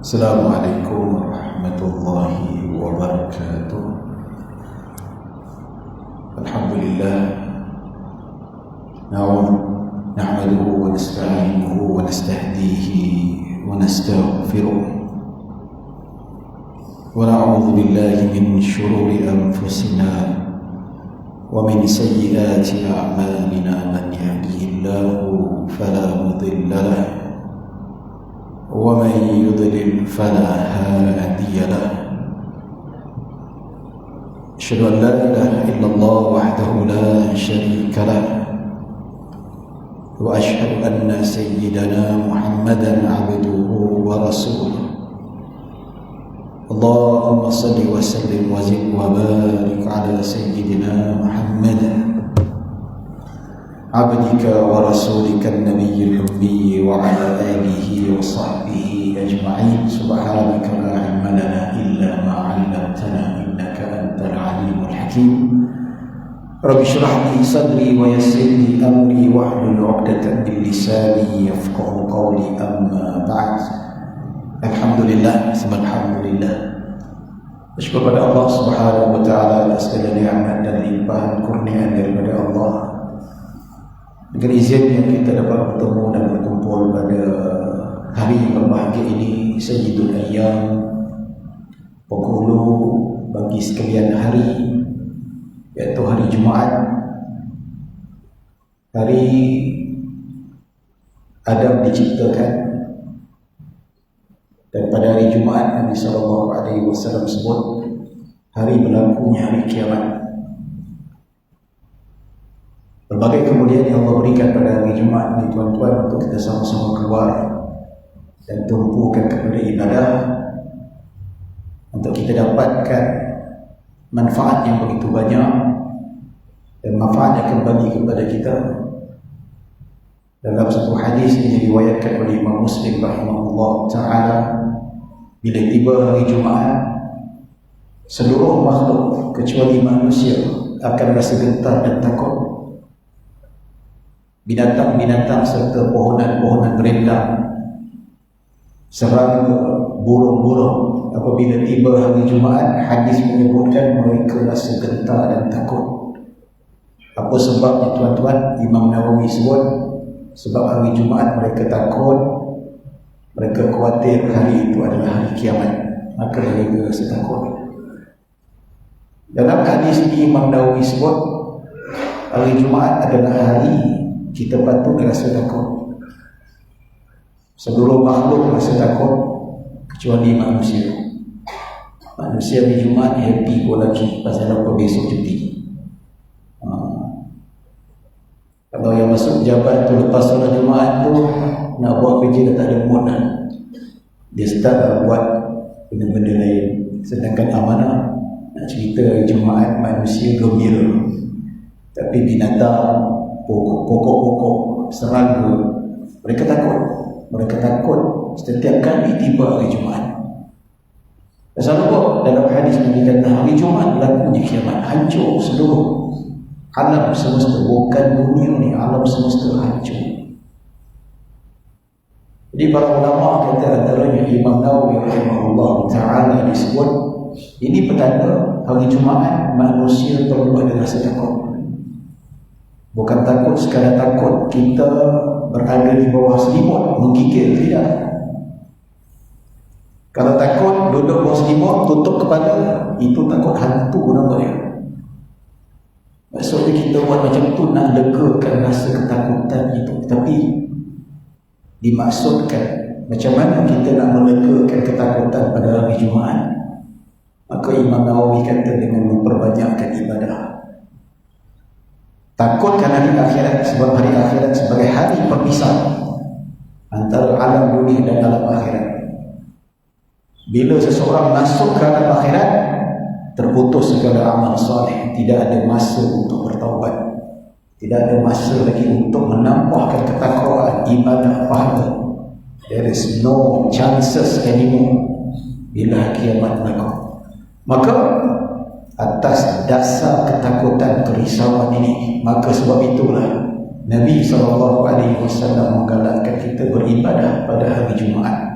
Assalamualaikum warahmatullahi wabarakatuh. Alhamdulillah, nahmaduhu wa nasta'inuhu wa nastahdihi wa nastaghfiruh wa na'udzu billahi min shururi anfusina wa min sayyiati a'malina. Man yahdihillahu fala mudilla lahu ومن يضلل فلا هادي له. أشهد أن لا إله إلا الله وحده لا شريك له وأشهد أن سيدنا محمدا عبده ورسوله. اللهم صل وسلم وزد وبارك على سيدنا محمد عبدك ورسولك النبي الأمي وعلى آله وصحبه أجمعين. سبحانك لا علم لنا إلا ما علمتنا إنك أنت العليم الحكيم. رب اشرح لي صدري ويسر لي أمري واحلل عقدة من لساني يفقهوا قولي. أما بعد، Alhamdulillah, alhamdulillah, bersyukur pada Allah Subhanahu wa taala atas segala nikmat dan limpahan kurnia daripada Allah. Dengan izinnya kita dapat bertemu dan berkumpul pada hari yang berbahagia ini, Sayyidul Ayyam, penghulu bagi sekalian hari, iaitu hari Jumaat, hari Adam diciptakan. Dan pada hari Jumaat, Nabi SAW sebut hari berlakunya hari kiamat. Berbagai kemudian yang Allah berikan pada hari Jumaat ini, tuan-tuan, untuk kita sama-sama keluar dan tumpukan kepada ibadah, untuk kita dapatkan manfaat yang begitu banyak, dan manfaat akan bagi kepada kita. Dalam satu hadis yang diriwayatkan oleh Imam Muslim rahimahullah ta'ala, bila tiba hari Jumaat, seluruh makhluk kecuali manusia akan rasa gentar dan takut. Binatang-binatang serta pohonan-pohonan berendam, serangga, burung-burung, apabila tiba hari Jumaat, hadis menyebutkan mereka rasa gentar dan takut. Apa sebabnya, tuan-tuan? Imam Nawawi sebut, sebab hari Jumaat mereka takut, mereka khawatir hari itu adalah hari kiamat, maka mereka rasa takut. Dalam hadis ini Imam Nawawi sebut hari Jumaat adalah hari kita patut rasa takut. Seluruh makhluk rasa takut kecuali manusia. Manusia di Jumaat happy pun lagi, pasal apa besok cuti. Kalau yang masuk jabat tu lepas solat Jumaat tu nak buat kerja dah tak ada mood dah. Dia start buat benda-benda lain. Sedangkan amanah nak cerita Jumaat, manusia gembira, tapi binatang, pokok-pokok, serangga, mereka takut. Mereka takut setiap kali tiba hari Jumaat. Pasal apa? Dalam hadis menunjukkan hari Jumaat berlakunya kiamat, hancur seluruh alam semesta, bukan dunia ni, alam semesta hancur. Jadi para ulama kata, antaranya Imam Nawawi rahimahullah ta'ala disebut, ini petanda hari Jumaat manusia perlu ada rasa takut. Bukan takut sekadar takut kita berada di bawah selimut menggigil, tidak. Kalau takut duduk bawah selimut tutup kepala, itu takut hantu namanya. Maksudnya kita buat macam tu nak legakan rasa ketakutan itu. Tapi dimaksudkan macam mana kita nak melegakan ketakutan pada hari Jumaat. Maka Imam Nawawi kata dengan memperbanyakkan ibadah. Takutkan hari akhirat, sebab hari akhirat sebagai hari perpisah antara alam dunia dan alam akhirat. Bila seseorang masuk ke alam akhirat, terputus segala amal soleh, tidak ada masa untuk bertaubat, tidak ada masa lagi untuk menambahkan ketakwaan, ibadah, pahala. There is no chances anymore bila kiamat berlaku. Maka atas dasar ketakutan, kerisauan ini, maka sebab itulah Nabi SAW menggalakkan kita beribadah pada hari Jumaat.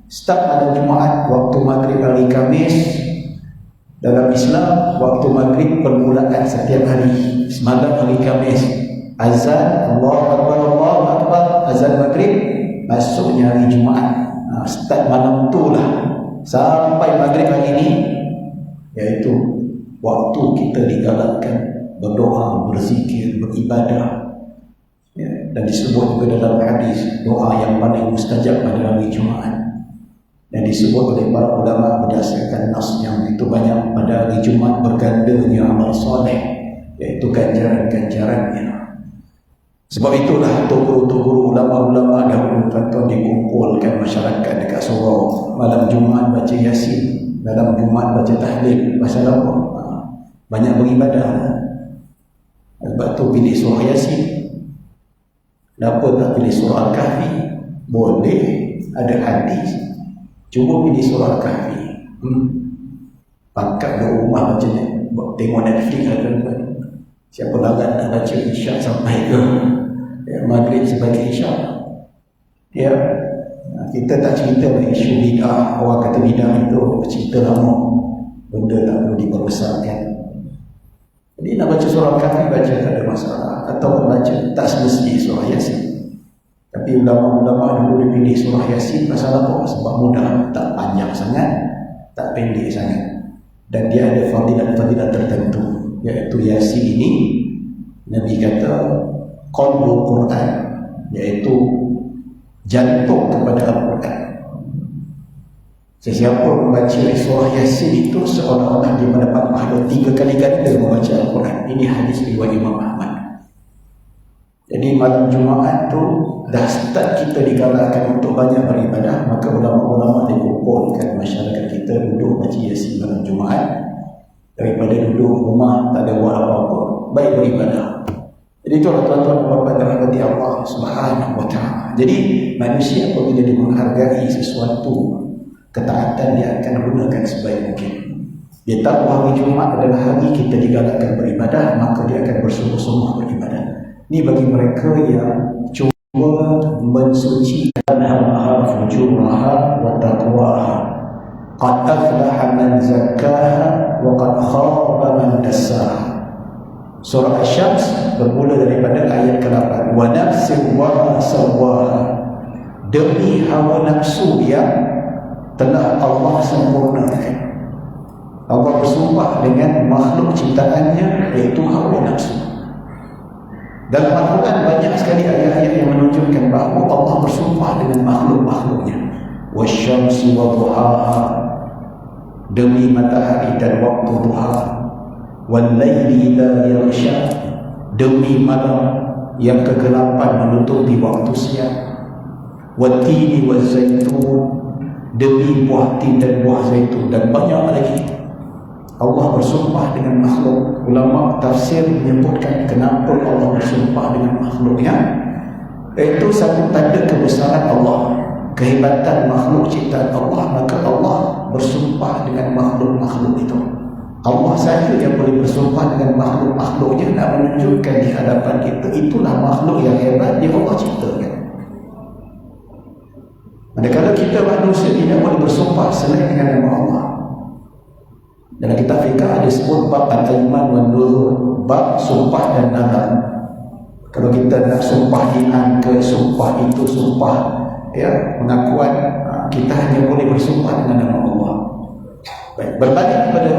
Start malam Jumaat, waktu maghrib hari Khamis. Dalam Islam, waktu maghrib permulaan setiap hari. Semalam hari Khamis, azan, Allahu Akbar, Allahu Akbar, azan maghrib, masuknya hari Jumaat. Start malam tu lah sampai maghrib hari ini, iaitu waktu kita digalakkan berdoa, berzikir, beribadah. Ya, dan disebut juga dalam hadis doa yang paling mustajab pada hari Jumaat. Dan disebut oleh para ulama berdasarkan nas yang itu banyak pada hari Jumaat bergandanya amal soleh, iaitu ganjaran-ganjarannya. Sebab itulah guru-guru ulama-ulama dahulu tuan-tuan dikumpulkan masyarakat dekat surau. Malam Jumaat baca Yasin, malam Jumaat baca tahlil. Pasal apa? Banyak beribadah. Sebab tu pilih surah Yasin. Kenapa tak pilih surah Al-Kahfi? Boleh, ada hadis. Cuba pilih surah Al-Kahfi. Pakat di rumah macamnya, tengok Netflix kan. Siapa larat nak baca Isyak sampai ke maghrib sebagai Isyak. Ya, kita tak cerita isu bid'ah. Orang kata bid'ah itu cerita lama, benda tak perlu diperbesarkan. Jadi nak baca surah Al-Kahfi, baca, tak ada masalah. Atau baca tak semesti surah Yasin. Tapi ulama-ulama dulu dia pilih surah Yasin. Pasal apa? Sebab mudah, tak panjang sangat, tak pendek sangat, dan dia ada fadilat-fadilat tertentu. Iaitu Yasin ini Nabi kata qalbul Quran, iaitu jantung kepada Al-Quran. Sesiapa membaca surah Yasin itu seolah-olah dia mendapat pahala 3 kali ganda membaca Al-Quran. Ini hadis riwayat Imam Ahmad. Jadi malam Jumaat tu dah start kita digalakkan untuk banyak beribadah. Maka ulama-ulama dikumpulkan masyarakat kita duduk baca Yasin malam Jumaat, daripada duduk rumah tak ada buat apa-apa, baik beribadah. Jadi itulah tuan-tuan dan puan-puan dirahmati Allah Subhanahu wa taala. Jadi manusia apabila dia menghargai sesuatu ketaatan, dia akan gunakan sebaik mungkin. Dia tahu hari Jumaat adalah hari kita digalakkan beribadah, maka dia akan bersungguh-sungguh beribadah. Ini bagi mereka yang cuba mensucikan hal-hal fujuraha wa taqwaha. Qad aflaha man zakkaha wa qad khaba man dassaha. Surah Asy-Syams bermula daripada ayat ke-8. Wa nafsin wa ma sawwaha. Demi hawa nafsu yang telah Allah sempurnakan. Allah bersumpah dengan makhluk ciptaannya, iaitu hawa nafsu. Dalam Al-Quran banyak sekali ayat-ayat yang menunjukkan bahawa Allah bersumpah dengan makhluk-makhluknya. Wasyamsi wa duhaha, demi matahari dan waktu duha. Wal laili idza yaghsha, demi malam yang kegelapan menutupi waktu siang. Wat-tini waz-zaitun, demi buah tin dan buah zaitun, dan banyak lagi. Allah bersumpah dengan makhluk. Ulama tafsir menyebutkan kenapa Allah bersumpah dengan makhluknya. Itu satu tanda kebesaran Allah, kehebatan makhluk ciptaan Allah. Maka Allah bersumpah dengan makhluk-makhluk itu. Allah saja yang boleh bersumpah dengan makhluk-makhluknya, nak menunjukkan di hadapan kita itulah makhluk yang hebat yang Allah ciptakan. Manakala kita manusia tidak boleh bersumpah selain dengan nama Allah. Dalam kitab fiqah ada sebut bab al-iman wa nuzur, bab sumpah dan nazar. Kalau kita nak sumpah iman ke sumpah itu, sumpah pengakuan, kita hanya boleh bersumpah dengan nama Allah. Baik, berbalik kepada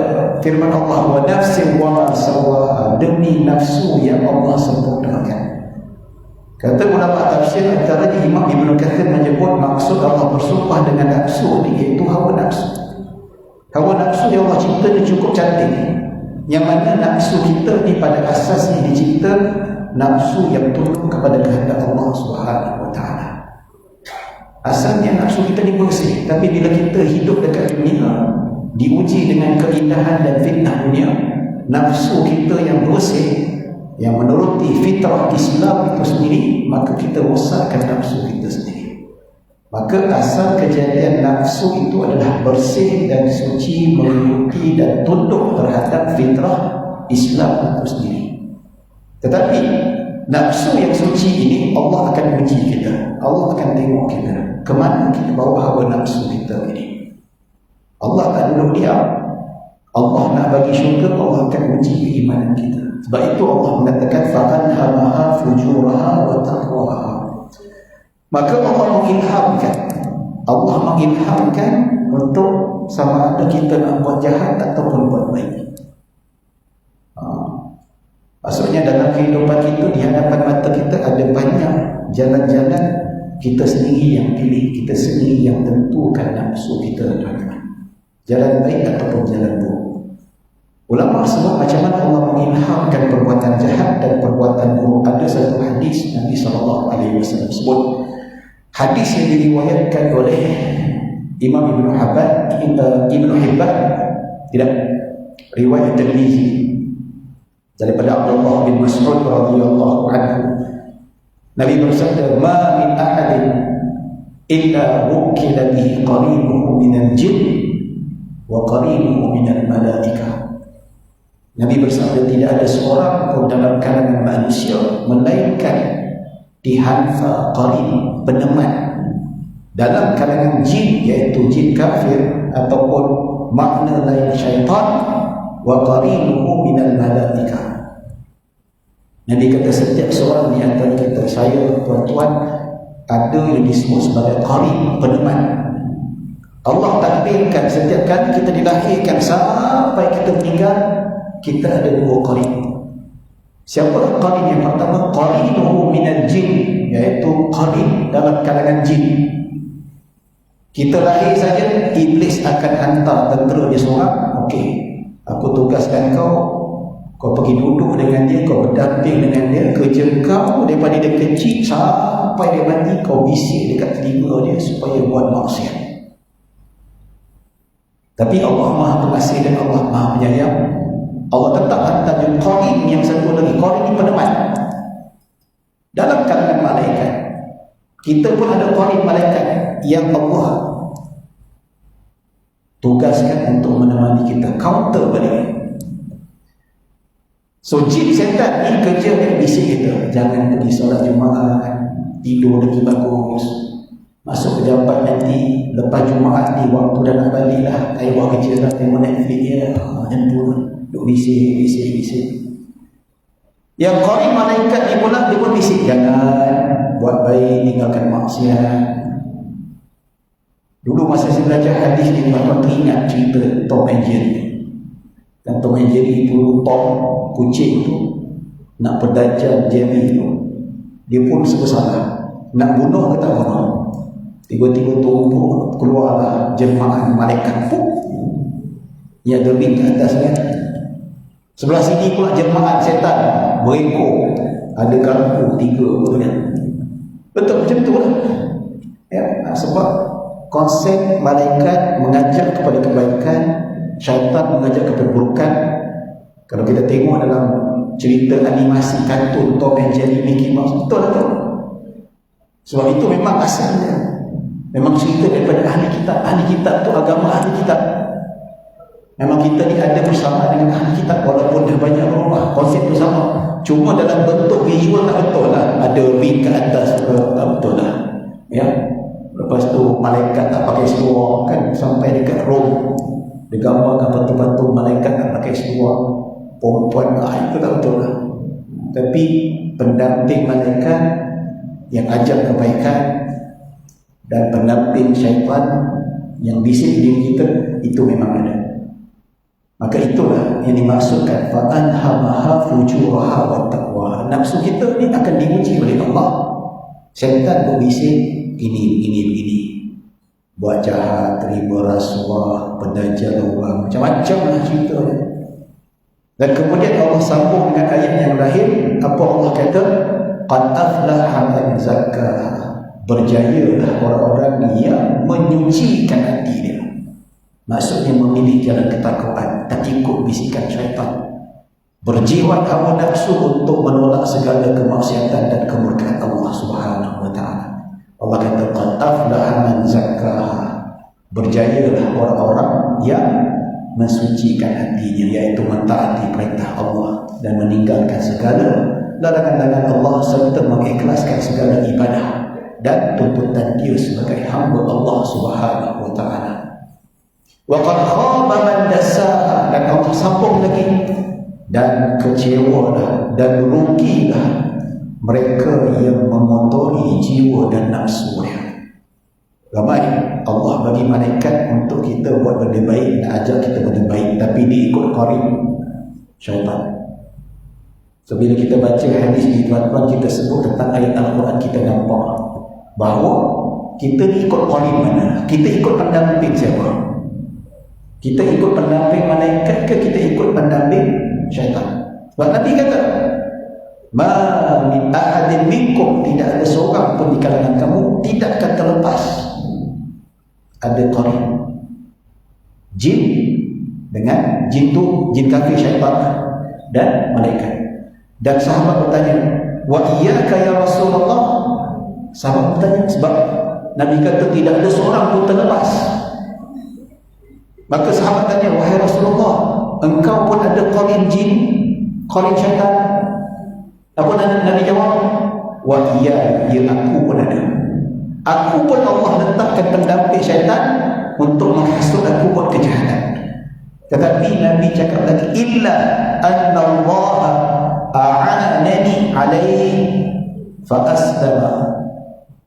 firman Allah, wa nafsin wa ma sawwaha, demi nafsu yang Allah sempurnakan. Kata ulama tafsir, antaranya Imam Ibn Katsir menyebut maksud Allah bersumpah dengan nafsu ini iaitu hawa nafsu. Hawa nafsu yang Allah cipta ni cukup cantik, yang mana nafsu kita ni pada asasnya dicipta nafsu yang tunduk kepada kehendak Allah Subhanahu wa taala. Asalnya nafsu kita ni bersih, tapi bila kita hidup dekat dunia, diuji dengan keindahan dan fitnah dunia, nafsu kita yang bersih, yang menuruti fitrah Islam itu sendiri, maka kita rosakkan nafsu kita sendiri. Maka asal kejadian nafsu itu adalah bersih dan suci, mengikuti dan tunduk terhadap fitrah Islam itu sendiri. Tetapi nafsu yang suci ini Allah akan uji kita. Allah akan tengok kita, kemana kita bawa hawa nafsu kita. duduk diam. Allah nak bagi syurga, Allah akan uji keimanan kita. Sebab itu Allah mengatakan fa'alhamaha fujuraha wa taqwaha. Maka Allah mengilhamkan untuk sama ada kita nak buat jahat ataupun buat baik. Maksudnya dalam kehidupan kita, di hadapan mata kita ada banyak jalan-jalan, kita sendiri yang pilih, kita sendiri yang tentukan nafsu kita mana, jalan baik ataupun jalan buruk. Ulama sebut macam mana Allah mengilhamkan perbuatan jahat dan perbuatan buruk. Ada satu hadis Nabi SAW sebut, hadis yang diriwayatkan oleh Imam Ibn Hibban, tidak, riwayat Tirmizi daripada Abdullah bin Mas'ud radhiyallahu anhu. Nabi bersabda, "Ma min ahadin illa wukila bihi qarinuhu minal jinn wa qarinuhu minal malaikah." Nabi bersabda, tidak ada seorang pun dalam kalangan manusia melainkan dihanfa qarin, peneman, dalam kalangan jin, iaitu jin kafir ataupun makna lain syaitan, wa qarinuhu minal malaikah. Nabi kata setiap seorang di antara kita, saya, tuan-tuan, ada yang disebut sebagai qarin, peneman. Allah takdirkan setiap kali kita dilahirkan sampai kita meninggal, kita ada dua qarin. Siapa qarin yang pertama? Qarinuhu minal jin, iaitu qarin dalam kalangan jin. Kita lahir saja, iblis akan hantar tentera dia seorang, okey, aku tugaskan kau pergi duduk dengan dia, kau berdamping dengan dia, kerja kau daripada dia kecil sampai dia mati, kau bisik dekat telinga dia supaya buat maksiat. Tapi Allah Maha Pengasih dan Allah Maha Penyayang. Allah tetap hantar dia qarin yang satu lagi. Qarin ni peneman dalam kalangan malaikat. Kita pun ada qarin malaikat yang Allah tugaskan untuk menemani kita, counter balik. So jin setan ni kerja dia bisik kita, jangan pergi solat Jumaat, tidur lagi bagus, masuk pejabat nanti lepas Jumaat ni waktu dah nak balik lah, saya buat kerja lah, tengok Netflix dia, macam tu lah, duk bisik. Yang qarin malaikat ni pula, dia pun bisik, jangan buat baik, tinggalkan maksiat. Dulu masa saya belajar hadis ni, tuan-tuan teringat cerita Tom and Jerry. Dan Tom and Jerry itu, Tom kucing tu nak pedajal Jerry tu, dia pun salah, nak bunuh ke tak bunuh. Tiba-tiba tumpuk keluarlah jemaah malaikat, ia ada ring ke atas kan. Sebelah sini pula jemaah setan berekor, ada garpu 3 kan. Betul macam tu lah ya, sebab konsep malaikat mengajak kepada kebaikan, syaitan mengajak kepada keburukan. Kalau kita tengok dalam cerita animasi kartun Tom and Jerry, Mickey Mouse, betul lah tu. Sebab itu memang asalnya memang cerita daripada ahli kitab tu, agama ahli kitab. Memang kita ni ada bersama dengan ahli kitab, walaupun dah banyak orang, konsep tu sama, cuma dalam bentuk visual tak betul lah. Ada ring ke atas ke, tak betul lah ya. Lepas tu malaikat tak pakai seluar kan, sampai dekat Rom dia gambarkan patung-patung malaikat tak pakai seluar, perempuan, itu tak betul lah. Tapi pendamping malaikat yang ajak kebaikan dan pendamping syaitan yang bisik diri kita, itu memang ada. Maka itulah yang dimaksudkan fa'anhamaha fujuraha wa taqwa. Nafsu kita ni akan diuji oleh Allah. Syaitan berbisik ini, buat jahat, terima rasuah, pedajal orang, macam-macam lah cerita. Dan kemudian Allah sambung dengan ayat yang lain. Apa Allah kata? Qad aflaha man zakkaha. Berjayalah orang-orang yang menyucikan hati dia. Maksudnya memilih jalan ketakwaan, tak ikut bisikan syaitan. Berjiwa hawa nafsu untuk menolak segala kemaksiatan dan kemurkaan Allah Subhanahu wa taala. Allah kata qad aflaha man zakkaha. Berjayalah orang-orang yang mensucikan hatinya, yaitu mentaati perintah Allah dan meninggalkan segala larangan-larangan Allah, serta mengikhlaskan segala ibadah dan tuntutan dia sebagai hamba Allah Subhanahu wa taala. Wa qad khaba man dassaha, dan Allah sambung lagi, dan kecewalah dan rugilah mereka yang memotori jiwa dan nafsunya. Ramai Allah bagi malaikat untuk kita buat benda baik, nak ajak kita benda baik, tapi dia ikut qarin syaitan. So bila kita baca hadis ni tuan-tuan, kita sebut tentang ayat Al-Quran, kita nampak bahawa kita ikut qarin mana? Kita ikut pendamping siapa? Kita ikut pendamping malaikat ke kita ikut pendamping syaitan? Sebab Nabi kata, ma min ahadin minkum, tidak ada seorang pun di kalangan kamu tidak akan terlepas ada qarin jin, dengan jin tu jin kafir syaitan dan malaikat. Dan sahabat bertanya, wa iyyaka ya Rasulullah? Sahabat bertanya sebab Nabi kata tidak ada seorang pun terlepas. Maka sahabat tanya, wahai Rasulullah, engkau pun ada qarin jin, qarin syaitan? Apa Nabi jawab? Wa iya, ya aku pun ada. Aku pun Allah letakkan pendamping syaitan untuk menghasut aku buat kejahatan. Tetapi Nabi cakap lagi, illa anna Allah a'anani alaihi fa aslama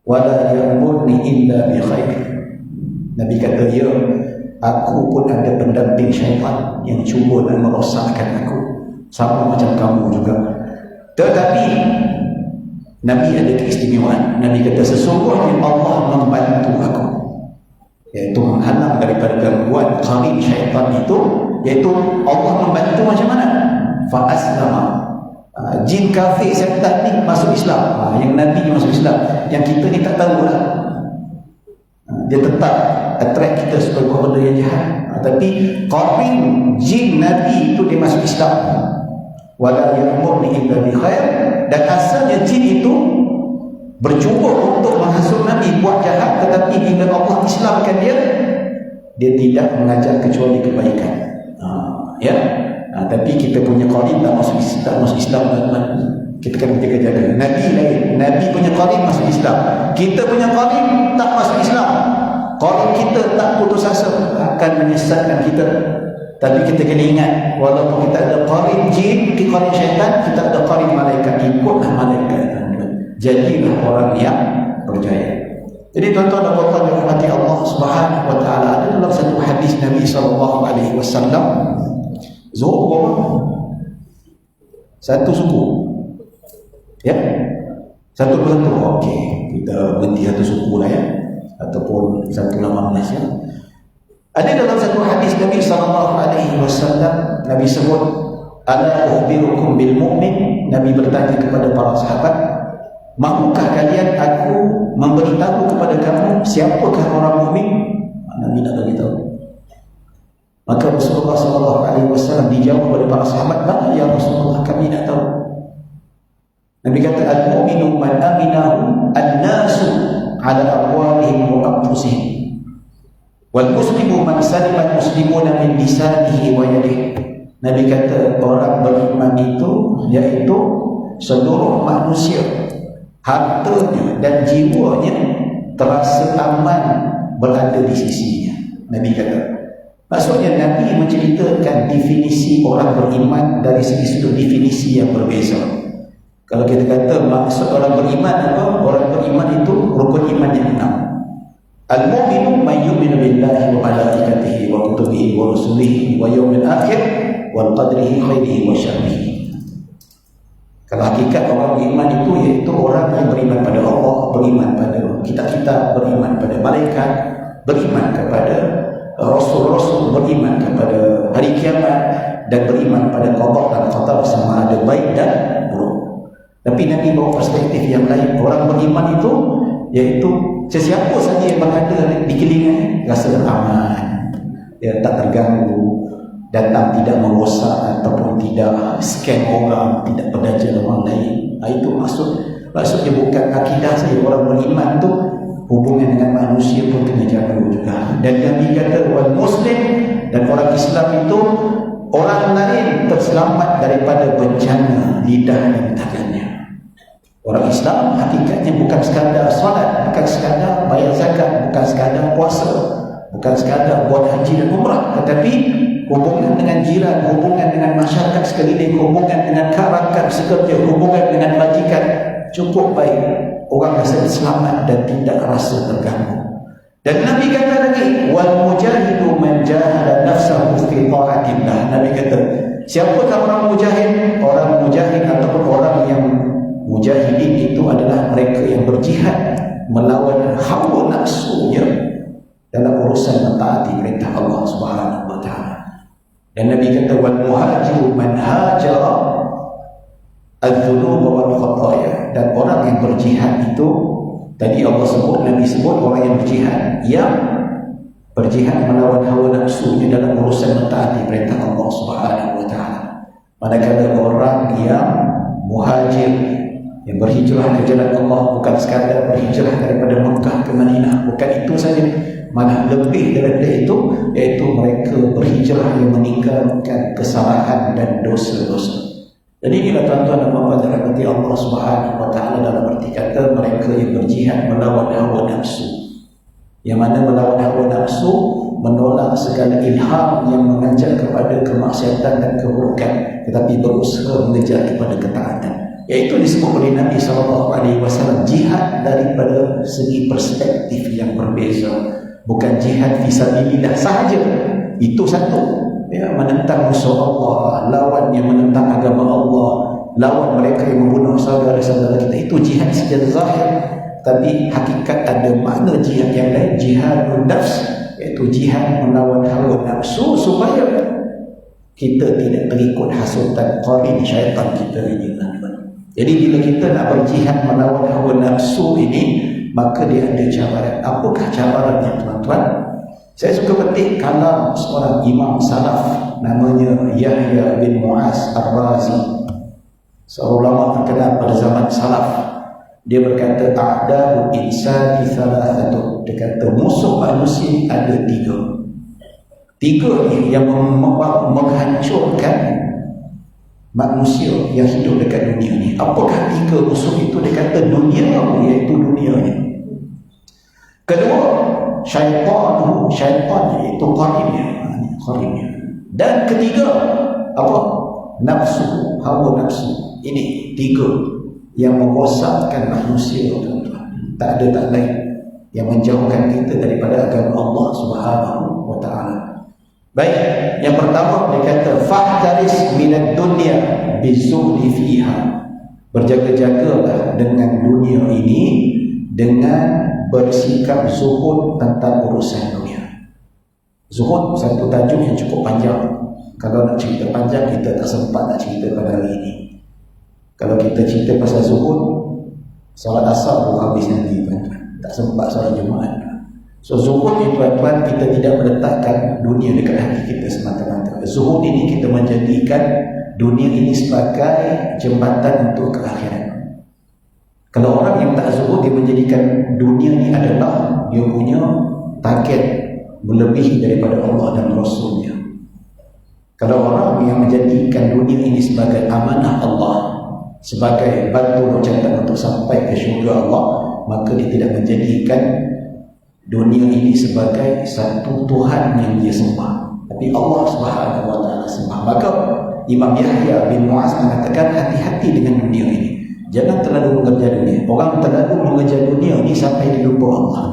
wa la ya'murni illa bi khair. Nabi kata, ya, aku pun ada pendamping syaitan yang cuba dan merosakkan aku, sama macam kamu juga. Tetapi Nabi ada keistimewaan. Nabi kata, sesungguhnya Allah membantu aku, iaitu menghalang daripada gangguan qarin syaitan itu, iaitu Allah membantu macam mana? Fa aslama, jin kafir syaitan ni masuk Islam. Yang Nabi masuk Islam, yang kita ni tak tahulah. Dia tetap attract kita supaya buat benda yang jahat. Tapi qarin jin Nabi itu dia masuk Islam. Wala ya'murni illa bi khair, dan asalnya jin itu bercuba untuk menghasut Nabi buat jahat, tetapi bila Allah Islamkan dia tidak mengajak kecuali kebaikan. Tapi kita punya qarin tak masuk Islam, kita kena jaga. Nabi lain, Nabi punya qarin masuk Islam, kita punya qarin tak masuk Islam. Qarin kita tak putus asa, akan menyesatkan kita. Tapi kita kena ingat, walaupun kita ada qarin jin, qarin syaitan, kita ada qarin malaikat, ikutlah malaikat. Jadilah orang yang berjaya. Jadi tuan-tuan dan puan-puan yang dirahmati Allah Subhanahu wa taala, ada dalam satu hadis Nabi SAW, Zuhur satu suku, ya, satu persatu. Okey, kita berhenti satu suku lah, ya, ataupun satu nama Malaysia. Ada dalam satu hadis Nabi SAW, Nabi sebut, ala ukhbirukum bil mu'min. Nabi bertanya kepada para sahabat, mahukah kalian aku memberitahu kepada kamu siapakah orang mukmin? Nabi nak beritahu. Maka Rasulullah SAW dijawab oleh para sahabat, bala ya Rasulullah, kami nak tahu. Nabi kata, al-mu'minu man aminahu an-nasu ala aqwalihim wa anfusihim, wal muslimu man salima al-muslimuna min lisanihi wa yadihi. Nabi kata, orang beriman itu iaitu seluruh manusia, hartanya dan jiwanya terasa aman berada di sisinya. Nabi kata, maksudnya Nabi menceritakan definisi orang beriman dari segi sudut definisi yang berbeza. Kalau kita kata maksud orang beriman apa? Orang beriman itu rukun iman yang 6. Al-mu'minu man yu'minu billahi wa malaikatihi wa kutubihi wa rusulihi wa yawmil akhir wa qadrihi khairihi wa syarrihi. Kalau hakikat orang beriman itu iaitu orang yang beriman pada Allah, beriman pada kitab-kitab, beriman pada malaikat, beriman kepada rasul-rasul, beriman kepada hari kiamat, dan beriman pada qada dan qadar, sama ada baik dan buruk. Tapi Nabi bawa perspektif yang lain. Orang beriman itu iaitu sesiapa saja yang berada di kelilingnya rasa aman, dia tak terganggu, datang tidak merosak ataupun tidak scam orang, tidak berdajal orang lain. Itu maksudnya bukan akidah saja. Orang beriman tu hubungan dengan manusia pun kena jaga juga. Dan Nabi kata, wal muslim, dan orang Islam itu orang lain terselamat daripada bencana lidah dan tangannya. Orang Islam hakikatnya bukan sekadar solat, bukan sekadar bayar zakat, bukan sekadar puasa, Bukan sekadar buat haji dan umrah, tetapi hubungan dengan jiran, hubungan dengan masyarakat sekeliling, hubungan dengan rakan sekerja, hubungan dengan majikan cukup baik. Orang rasa selamat dan tidak rasa terganggu. Dan Nabi kata lagi, wal mujahidu man jahada nafsahu fi ta'atillah. Nabi kata, siapakah orang mujahid? Orang mujahid ataupun orang yang mujahidin itu adalah mereka yang berjihad melawan hawa nafsunya dalam urusan mentaati perintah Allah Subhanahu wa taala. Dan Nabi kata, wal muhajiru man hajara adz-dzunub wal khataya. Dan orang yang berjihad itu, tadi Allah sebut, Nabi sebut orang yang berjihad melawan hawa nafsunya dalam urusan mentaati perintah Allah Subhanahu wa taala. Manakala orang yang muhajir, yang berhijrah ke jalan Allah, bukan sekadar berhijrah daripada Mekah ke Madinah, bukan itu saja, malah lebih daripada itu, iaitu mereka berhijrah yang meninggalkan kesalahan dan dosa-dosa. Jadi inilah tuan-tuan dan puan-puan dirahmati Allah Subhanahu wa taala, dalam arti kata mereka yang berjihad melawan hawa nafsu. Yang mana melawan hawa nafsu, menolak segala ilham yang mengajak kepada kemaksiatan dan keburukan, tetapi berusaha mengejar kepada ketaatan. Iaitu disebut oleh Nabi SAW jihad daripada segi perspektif yang berbeza. Bukan jihad fisabilillah sahaja, itu satu, ya, menentang musuh Allah, lawan yang menentang agama Allah, lawan mereka yang membunuh saudara-saudara kita, itu jihad secara zahir. Tapi hakikat ada makna jihad yang lain, jihadun nafs, iaitu jihad melawan hawa nafsu supaya kita tidak terikut hasutan qarin syaitan kita ini. Jadi bila kita nak berjihad melawan hawa nafsu ini, maka dia ada cabaran. Apakah cabarannya, tuan-tuan? Saya suka petik kalam seorang imam salaf, namanya Yahya bin Mu'az Ar-Razi, seorang ulama terkenal pada zaman salaf. Dia berkata, a'da'ul insani thalathatu. Dia kata musuh manusia ada tiga. Tiga ni yang menghancurkan manusia yang hidup dekat dunia ni. Apakah tiga musuh itu? Dia kata dunia, iaitu dunia ni. Kedua, syaitan iaitu qarinnya. Dan ketiga, apa? Nafsu, hawa nafsu. Ini tiga yang merosakkan manusia, tuan-tuan. Tak ada tak lain yang menjauhkan kita daripada agama Allah Subhanahu wa taala. Baik, yang pertama dia kata fahtaris minad dunya bizuhdi fiha. Berjaga-jagalah dengan dunia ini dengan bersikap zuhud tentang urusan dunia. Zuhud satu tajuk yang cukup panjang. Kalau nak cerita panjang, kita tak sempat nak cerita pada hari ini. Kalau kita cerita pasal zuhud, salat asar pun habis nanti, tuan-tuan. Tak sempat salat Jumaat. So zuhud ni, tuan-tuan, kita tidak meletakkan dunia dekat hati kita semata-mata. Zuhud ini kita menjadikan dunia ini sebagai jembatan untuk ke akhirat. Kalau orang yang tak zuhud, dia menjadikan dunia ini adalah dia punya target melebihi daripada Allah dan Rasulnya. Kalau orang yang menjadikan dunia ini sebagai amanah Allah, sebagai batu loncatan untuk sampai ke syurga Allah, maka dia tidak menjadikan dunia ini sebagai satu Tuhan yang dia sembah, tapi Allah Subhanahu wa taala sembah. Maka Imam Yahya bin Mu'az mengatakan, hati-hati dengan dunia ini. Jangan terlalu mengejar dunia. Orang terlalu mengejar dunia ini sampai dia lupa Allah.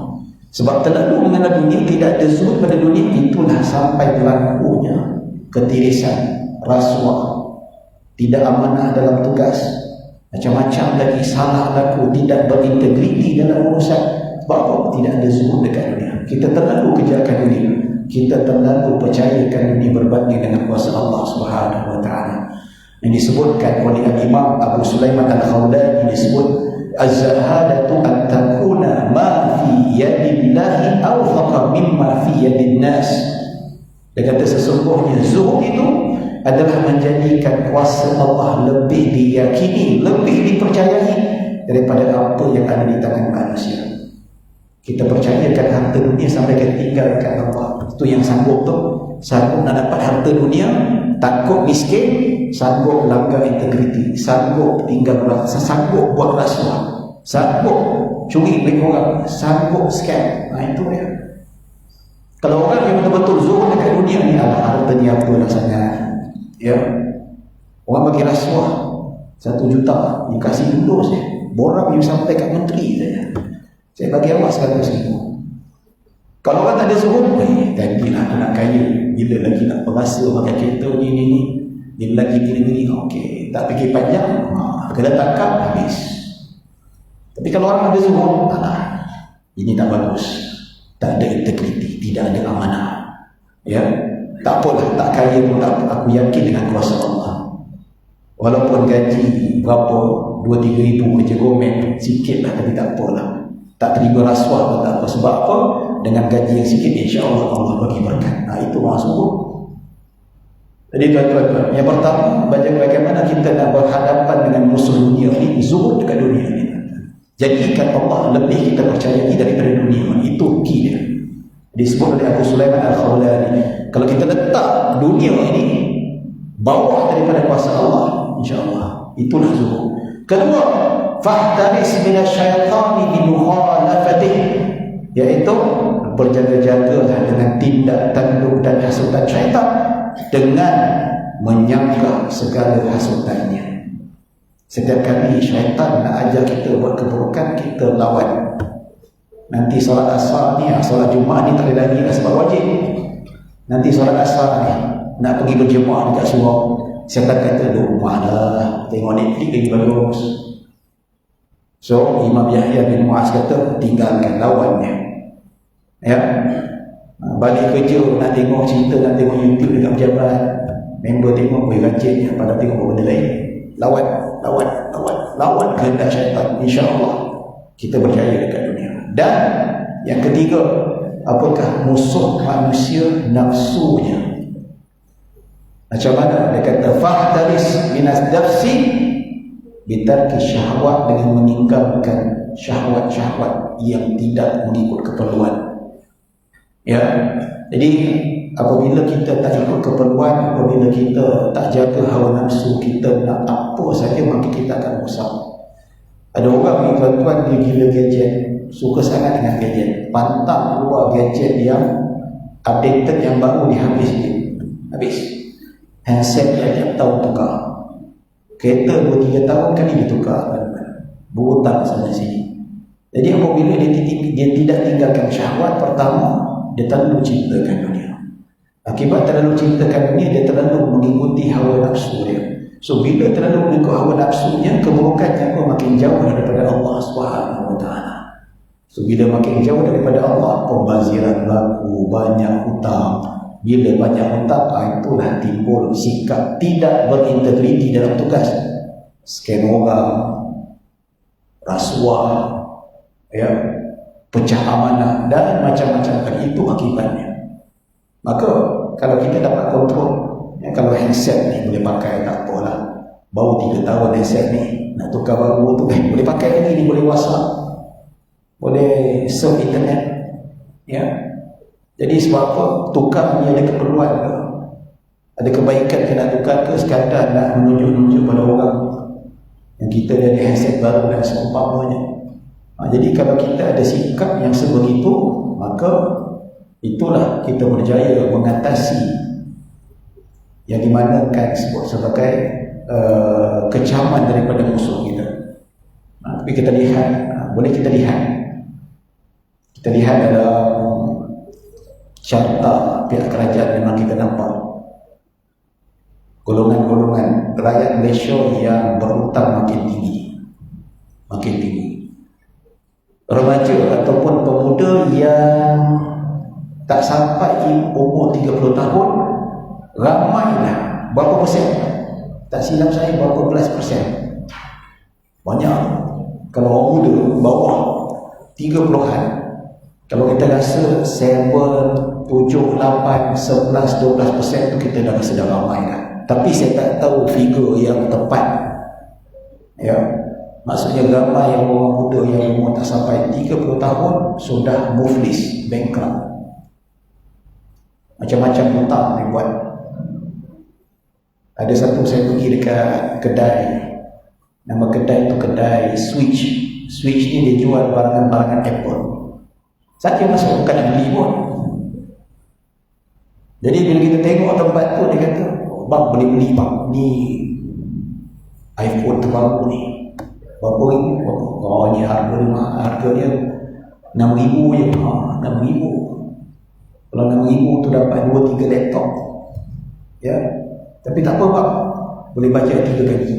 Sebab terlalu mengenal dunia, tidak ada zuhud pada dunia, itulah sampai berlakunya ketirisan, rasuah, tidak amanah dalam tugas, macam-macam lagi salah laku, tidak berintegriti dalam urusan. Sebab apa? Tidak ada zuhud dekat dunia. Kita terlalu kejarkan dunia, kita terlalu percayakan dunia berbanding dengan kuasa Allah Subhanahu wa taala. Yang disebutkan oleh Imam Abu Sulaiman Al-Khawlani, disebut az-zahadatu an takuna ma fi yadillahi awfaqa mimma fi yadin nas. Dia kata sesungguhnya zuhud itu adalah menjadikan kuasa Allah lebih diyakini, lebih dipercayai daripada apa yang ada di tangan manusia. Kita percayakan harta dunia sampai kita tinggalkan Allah. Itu yang sanggup tu, sanggup nak dapat harta dunia, takut miskin, sanggup langgar integriti, sanggup tinggal rasa, sanggup buat rasuah, sanggup curi duit orang, sanggup scam. Itu dia. Kalau orang yang betul-betul zuhud dekat dunia ni, harta ni apa lah sangat, ya. Orang bagi rasuah 1 juta, dikasih dulu saya. Borang you sampai kat menteri saya bagi awak 100,000. Kalau orang tak ada zuhud, janjilah aku nak kaya, bila lagi nak perasa pakai kereta ni, bila lagi gini, okey, tak fikir panjang, kena tangkap, habis. Tapi kalau orang ada zuhud, ini tak bagus, tak ada integriti, tidak ada amanah, ya. Tak apalah, tak kaya pun tak apa, aku yakin dengan kuasa Allah. Walaupun gaji berapa 2-3 ribu kerja government, sikit lah, tapi tak apalah. Tak terima rasuah pun tak apa. Sebab apa? Dengan gaji yang sikit, insya-Allah Allah bagi berkat. Itu maksud. Jadi tuan-tuan, yang pertama, bagaimana kita nak berhadapan dengan musuh dunia ini, zuhud dekat dunia ini. Jadikan Allah lebih kita percayai daripada dunia. Itu key dia. Disebut oleh Abu Sulaiman Al-Khawlani, kalau kita letak dunia ini bawah daripada kuasa Allah, insya-Allah itulah zuhud. Kedua, fahtaris minasyaitani bimukhalafatih, iaitu berjaga-jagalah dengan tindak tanduk dan hasutan syaitan dengan menyangka segala hasutannya. Setiap kali syaitan nak ajar kita buat keburukan, kita lawan. Nanti solat asar ni, solat Jumaat ni tak ada lagi lah sebab wajib. Nanti solat asar ni nak pergi berjemaah dekat surau, syaitan kata duduk rumah dah, tengok Netflix lagi bagus. So Imam Yahya bin Mu'az kata tinggalkan, lawannya, ya. Balik kerja nak tengok cerita, nak tengok YouTube dekat pejabat, member tengok boleh rajin, pada tengok benda lain. Lawan kehendak syaitan, insya-Allah kita berjaya dekat dunia. Dan yang ketiga, apakah musuh manusia? Nafsunya. Macam mana? Dia kata fahtaris minas nafsi bitarki syahwat, dengan meninggalkan syahwat-syahwat yang tidak mengikut keperluan, ya. Jadi apabila kita tak ikut keperluan, apabila kita tak jaga hawa nafsu kita, nak apa saja, maka kita akan rosak. Ada orang ni tuan-tuan, dia gila gadget, suka sangat dengan gadget, pantang keluar gadget yang updated, yang baru dia habis. Handset dia tiap tahun tukar, kereta 2-3 tahun kali dia tukar, berhutang sana sini. Jadi apabila dia tidak tinggalkan syahwat, pertama dia terlalu cintakan dunia. Akibat terlalu cintakan dunia, dia terlalu mengikuti hawa nafsu dia. So bila terlalu mengikut hawa nafsunya, keburukannya pun makin jauh daripada Allah Subhanahu wa taala. So bila makin jauh daripada Allah, pembaziran berlaku, banyak hutang. Bila banyak hutang, itulah timbul sikap tidak berintegriti dalam tugas, scam orang, rasuah, ya, pecah amanah dan macam-macam lagi. Itu akibatnya. Maka kalau kita dapat kontrol, ya, kalau handset ni boleh pakai, tak apalah, baru 3 tahun handset ni, nak tukar baru tu, boleh pakai lagi ni, boleh WhatsApp, boleh surf internet, ya. Jadi sebab apa? Tukar ni ada keperluan ke? Ada kebaikan ke nak tukar ke? Sekadar nak menunjuk-nunjuk pada orang yang kita ada handset baru dan seumpamanya. Jadi kalau kita ada sikap yang sebegitu, maka itulah kita berjaya mengatasi yang dimanakan sebut sebagai kecaman daripada musuh kita. Tapi kita lihat, boleh kita lihat dalam carta pihak kerajaan, memang kita nampak golongan-golongan rakyat Malaysia yang berhutang makin tinggi. Remaja ataupun pemuda yang tak sampai umur 30 tahun, ramailah. Berapa persen? Tak silap saya berapa belas persen. Banyak. Kalau orang muda bawah 30-an, kalau kita rasa 7, 8, 11, 12% tu kita dah rasa dah ramai dah. Tapi saya tak tahu figure yang tepat, ya. Maksudnya ramai yang orang muda yang umur tak sampai 30 tahun sudah muflis, bankrupt. Macam-macam hutang dia buat. Ada satu saya pergi dekat kedai, nama kedai tu kedai Switch. Switch ni dia jual barangan-barangan Apple. Saya masuk bukan nak beli pun, Jadi bila kita tengok tempat tu, dia kata, bang beli bang, ni iPhone terbaru ni berapa ribu? Oh ni harganya 6,000 je. 6,000. Kalau 6,000 tu dapat 2-3 laptop. Ya. Tapi tak apa bang, boleh bayar 3 kali.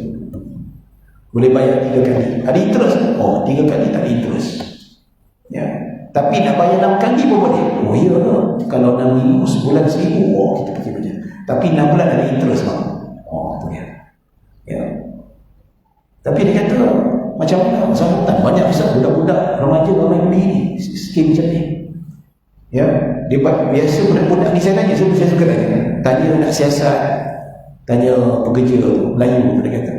Boleh bayar 3 kali. Ada interest? Oh, 3 kali tak ada interest. Ya. Tapi nak bayar 6 kali pun boleh. Oh ya, kalau 6,000 sebulan 1,000, oh kita pergi bayar. Tapi 6 bulan ada interest bang. Oh tu ya. Ya. Tapi dia kata macam mana sambutan? Banyak besar budak-budak remaja ramai beli ni skim macam ni. Ya, dia biasa budak-budak ni saya suka tanya nak siasat, tanya pekerja Melayu, dia kata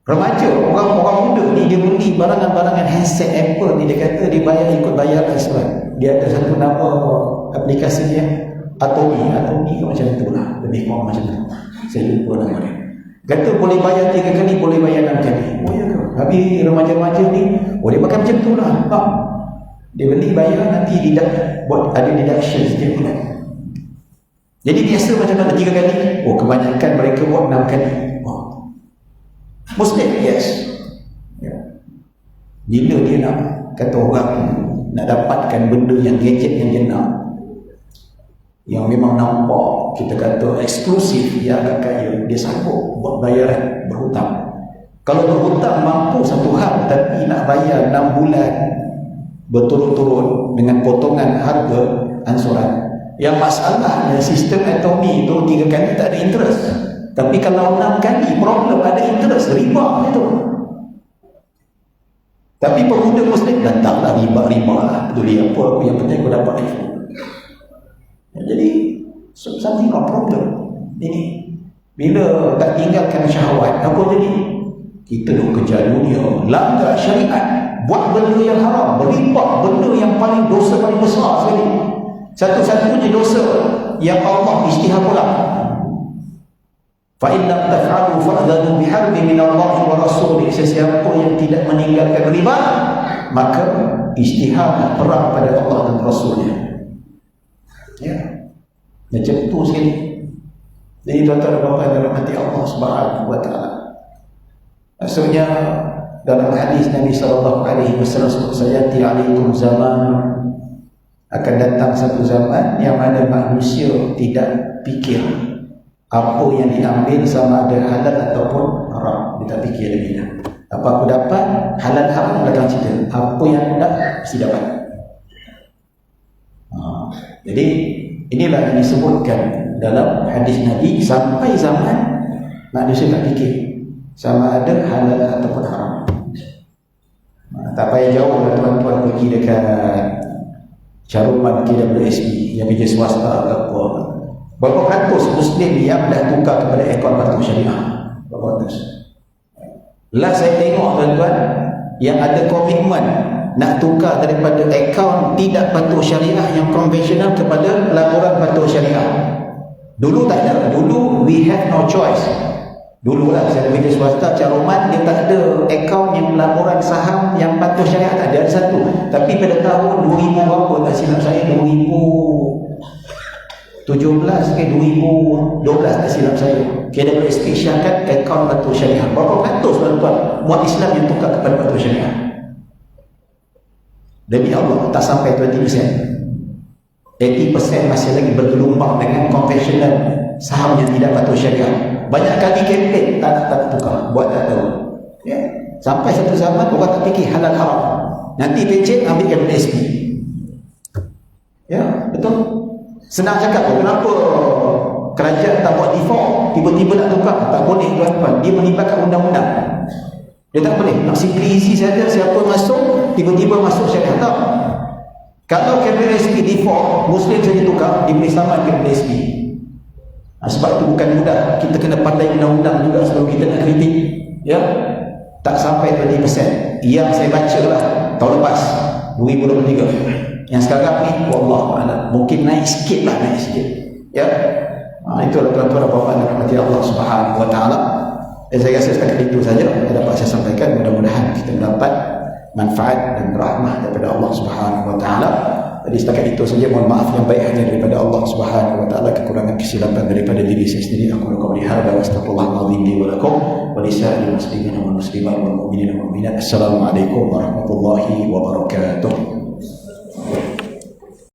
remaja, orang muda ni dia beli barangan-barangan handset Apple ni, dia kata dia ikut bayaran sebab dia ada satu nama aplikasinya Atomi ke macam itulah, lebih kurang macam tu, saya lupa nama dia. Kata boleh bayar 3 kali, boleh bayar 6 kali. Oh ya ke? Habis remaja-remaja ni, dia makan macam tu lah. Dia beli bayar, nanti buat ada deduction setiap bulan. Jadi biasa macam mana 3 kali? Oh kebanyakan mereka buat 6 kali. Muslim, yes. Ya. Bila dia nak kata orang nak dapatkan benda yang gadget yang dia nak, yang memang nampak kita kata eksklusif, dia agak kaya, dia sanggup buat bayaran berhutang. Kalau berhutang mampu satu hal, tapi nak bayar 6 bulan berturut-turut dengan potongan harga ansuran. Yang masalahnya sistem Atomi itu 3 kali tak ada interest, tapi kalau 6 kali problem, ada interest, riba itu. Tapi pemuda Muslim datanglah riba lah, peduli apa aku, yang penting aku dapat iPhone. Jadi something no problem. Ini bila tak tinggalkan syahwat, apa jadi? Kita duk kejar dunia, langgar syariat, buat benda yang haram, berimbang, benda yang paling dosa paling besar sekali. Satu-satunya dosa yang Allah isytihar pula. Fa in lam taf'alu fa'dhanu biharbin min Allah wa rasulih. Sesiapa yang tidak meninggalkan riba, maka isytihar perang pada Allah dan Rasulnya. Ya, macam tu sekali. Jadi tuan-tuan dan puan-puan dalam hati Allah Subhanahu wa taala. Maksudnya dalam hadis Nabi sallallahu alaihi wasallam, sayati alaikum zaman, akan datang satu zaman yang mana manusia tidak fikir apa yang diambil sama ada halal ataupun haram. Dia tak fikir lagi dah. Apa aku dapat, halal haram belakang cerita. Apa yang aku nak, mesti dapat. Jadi inilah yang disebutkan dalam hadis Nabi, sampai zaman manusia tak fikir sama ada halal ataupun haram. Tak payah jauh lah tuan-tuan pergi dekat caruman KWSB yang kerja swasta ke apa, berapa ratus Muslim yang dah tukar kepada akaun patuh syariah. Berapa ratus. Last saya tengok tuan-tuan yang ada komitmen nak tukar daripada akaun tidak patuh syariah yang konvensional kepada laporan patuh syariah. Dulu tak ada. Dulu we have no choice. Dulu lah saya kerja swasta caruman, dia tak ada akaun yang laporan saham yang patuh syariah, tak ada, ada satu. Tapi pada tahun 2000 berapa tak silap saya, 2017 ke 2012 tak silap saya, KWSP syakat akaun patuh syariah. Berapa ratus tuan-tuan umat Islam yang tukar kepada patuh syariah? Demi Allah tak sampai 20%. 80% masih lagi bergelumbang dengan konvensional saham yang tidak patuh syariah. Banyak kali kempen tak tukar, buat tak tahu. Ya. Sampai satu zaman orang tak fikir halal haram. Nanti pencet ambil KWSP. Ya, betul. Senang cakap, kenapa kerajaan tak buat default, tiba-tiba nak tukar? Tak boleh tuan-tuan, dia melibatkan undang-undang. Dia tak boleh, nak simply easy saja, siapa masuk, tiba-tiba masuk syariah. Tak. Kalau KWSP default, Muslim saja tukar, dia boleh selamat KWSP. Sebab itu bukan mudah, kita kena pandai undang-undang juga sebelum kita nak kritik. Ya, tak sampai 20%. Yang saya baca lah tahun lepas 2023. Yang sekarang ni wallahualam mungkin naik sikit lah, naik sikit. Ya, itulah tuan-tuan dan puan-puan yang dirahmati Allah Subhanahu wa taala. Saya rasa setakat itu saja yang dapat saya sampaikan. Mudah-mudahan kita mendapat manfaat dan rahmah daripada Allah Subhanahu wa taala. Jadi setakat itu saja, mohon maaf yang baik hanya daripada Allah Subhanahu wa taala, kekurangan kesilapan daripada diri saya sendiri. Aku qauli hadza wa astaghfirullahaladzim li wa lakum wa li sa'iril muslimin wal muslimat wal mu'minin wal mu'minat. Assalamualaikum warahmatullahi wabarakatuh.